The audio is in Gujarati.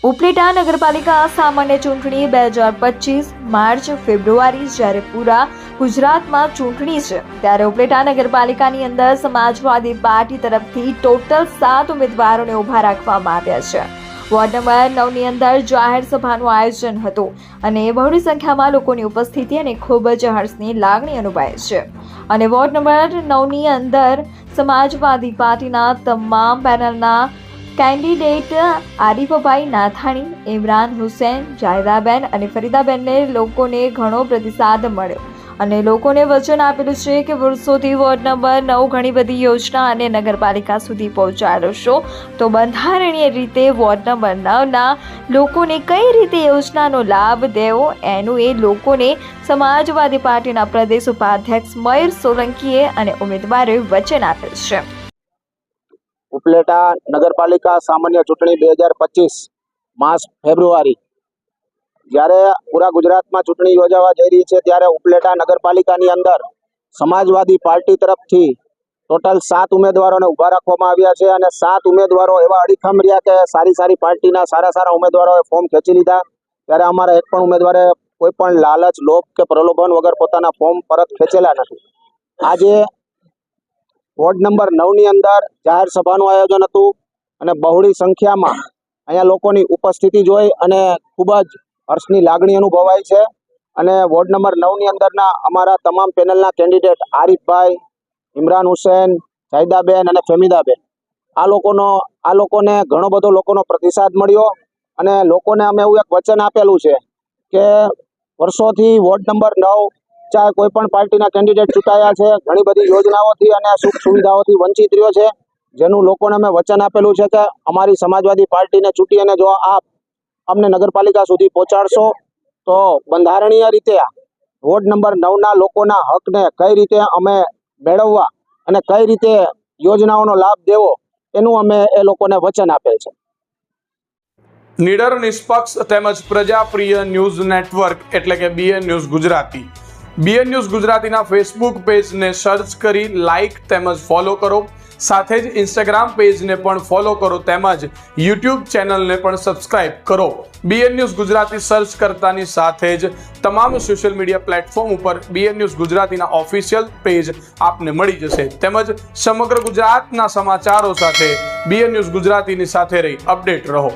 ઉપલેટા નગરપાલિકા સામાન્ય ચૂંટણી 2025 માર્ચ ફેબ્રુઆરી જ્યારે પૂરા ગુજરાતમાં ચૂંટણી છે ત્યારે ઉપલેટા નગરપાલિકાની અંદર સમાજવાદી પાર્ટી તરફથી ટોટલ 7 ઉમેદવારોને ઊભા રાખવામાં આવ્યા છે। વોર્ડ નંબર 9 ની અંદર જાહેર સભાનું આયોજન હતું અને બહોળી સંખ્યામાં લોકોની ઉપસ્થિતિ અને ખૂબ જ હર્ષની લાગણી અનુભવાઈ છે અને વોર્ડ નંબર 9 ની અંદર સમાજવાદી પાર્ટીના તમામ પેનલના કેન્ડિડેટ આરીફભાઈ નાથાણી, ઇમરાન હુસૈન, જાયદાબેન અને ફરીદાબેનને લોકોને ઘણો પ્રતિસાદ મળ્યો અને લોકોને વચન આપેલું છે કે વર્ષોથી વોર્ડ નંબર 9 ઘણી બધી યોજના અને નગરપાલિકા સુધી પહોંચાડશો તો બંધારણીય રીતે વોર્ડ નંબર 9ના લોકોને કઈ રીતે યોજનાનો લાભ દેવો એનું એ લોકોને સમાજવાદી પાર્ટીના પ્રદેશ ઉપાધ્યક્ષ મયુર સોલંકીએ અને ઉમેદવારોએ વચન આપેલ છે। ઉપલેટા નગરપાલિકા સામાન્ય ચૂંટણી 2025 માર્ચ ફેબ્રુઆરી જ્યારે પૂરા ગુજરાતમાં ચૂંટણી યોજાવા જઈ રહી છે ત્યારે ઉપલેટા નગરપાલિકાની અંદર સમાજવાદી પાર્ટી તરફથી ટોટલ 7 ઉમેદવારોને ઊભા રાખવામાં આવ્યા છે અને 7 ઉમેદવારો એવા અડીખમ રહ્યા કે સારી પાર્ટીના સારા ઉમેદવારોએ ફોર્મ ખેંચી લીધા ત્યારે અમારા એક પણ ઉમેદવારે કોઈ પણ લાલચ, લોભ કે પ્રલોભન વગર પોતાના ફોર્મ પરત ખેંચેલા નથી। આજે વોર્ડ નંબર 9 ની અંદર જાહેર સભાનું આયોજન હતું અને બહોળી સંખ્યામાં અહીંયા લોકોની ઉપસ્થિતિ જોઈ અને ખૂબ જ હર્ષની લાગણી અનુભવાઈ છે અને વોર્ડ નંબર 9 ની અંદરના અમારા તમામ પેનલના કેન્ડિડેટ આરીફભાઈ, ઇમરાન હુસૈન, જાયદાબેન અને ફેમીદાબેન આ લોકોને ઘણો બધો લોકોનો પ્રતિસાદ મળ્યો અને લોકોને અમે એવું એક વચન આપેલું છે કે વર્ષોથી વોર્ડ નંબર 9 ચાહે કોઈ પણ પાર્ટીના કેન્ડિડેટ ચૂંટાયા છે, ઘણી બધી યોજનાઓથી અને સુખ સુવિધાઓથી વંચિત રહ્યો છે, જેનું લોકોને અમે વચન આપેલું છે કે અમારી સમાજવાદી પાર્ટીને ચૂંટી અને જો આપ અમને નગરપાલિકા સુધી પહોંચાડશો તો બંધારણીય રીતે વોર્ડ નંબર 9ના લોકોના હકને કઈ રીતે અમે મેળવવા અને કઈ રીતે યોજનાઓનો લાભ દેવો એનું અમે એ લોકોને વચન આપેલ છે। નિડર, નિષ્પક્ષ તેમજ પ્રજાપ્રિય ન્યૂઝ નેટવર્ક એટલે કે BN news Gujarati. BN news ગુજરાતીના ફેસબુક પેજને સર્ચ કરી લાઇક તેમજ ફોલો કરો, સાથે જ ઇન્સ્ટાગ્રામ પેજને પણ ફોલો કરો તેમજ યુટ્યુબ ચેનલને પણ સબસ્ક્રાઇબ કરો। બીએન ન્યૂઝ ગુજરાતી સર્ચ કરતાની સાથે જ તમામ સોશિયલ મીડિયા પ્લેટફોર્મ ઉપર બીએન ન્યૂઝ ગુજરાતીના ઓફિશિયલ પેજ આપને મળી જશે તેમજ સમગ્ર ગુજરાતના સમાચારો સાથે બીએન ન્યૂઝ ગુજરાતીની સાથે રહી અપડેટ રહો।